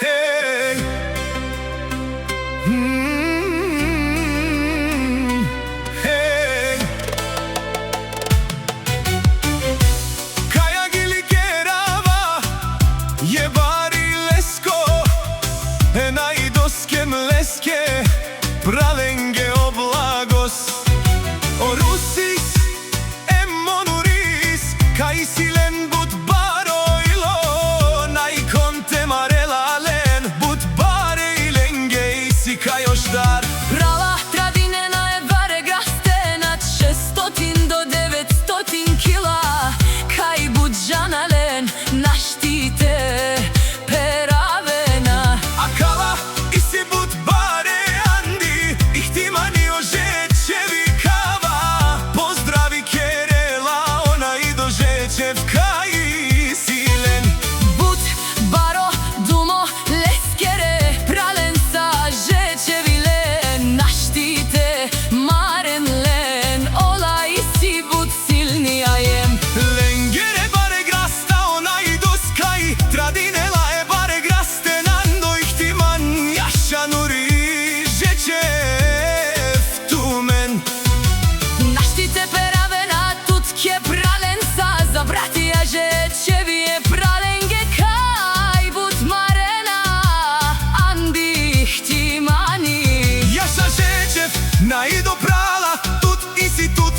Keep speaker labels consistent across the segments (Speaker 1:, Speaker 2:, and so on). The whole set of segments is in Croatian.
Speaker 1: Hey. Hey. Kaja gili kerava je bari lesko enaidoske mleske pralenge oblagos orusis emonuris kai silen but baroilo naikonte marelalen but bare ilenge isi kai oštar
Speaker 2: Prava tradinena je bare grastena 600 do 900 kila kaj budžanalen naštite peravena
Speaker 1: Akala isi but bare andi ihtimani ožečevi kava pozdravi kerela ona i dožečev kaj silen
Speaker 2: But baro dumo leskere pralen sa žečevilen naštite marenlen ola isi but silnijajem
Speaker 1: Lengere bare grasta ona i doskaj tradinela je bare graste nando ihtiman jašanuri žečev tumen
Speaker 2: Naštite peravena tutke pralen sa za bratija žečevije pralenge kaj but marena andi ihtimani
Speaker 1: Jaša žečev na i do prala tut isi tut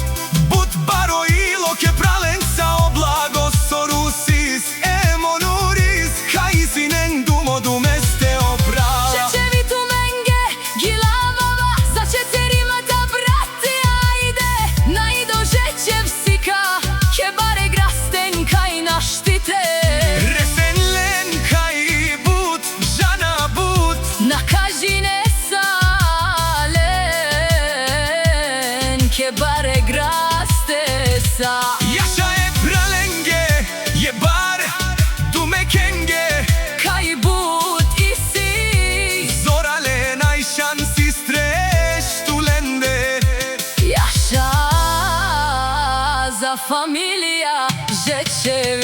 Speaker 1: but baro ilo ke pralenca oblago sorusis emonuris kaj sinen dumo dumeste opral
Speaker 2: Žečevi tu menge gilavava za četerima ta bratija ide na i do žečev sika ke bare grasten kaj naštite
Speaker 1: Resenlen kaj but žana but
Speaker 2: na kažine salen ke bare graste sa
Speaker 1: Jaša je pralenge je bar dume kenge
Speaker 2: kaj but isi
Speaker 1: zorale najšansi streštulende
Speaker 2: Jaša za familija žečevi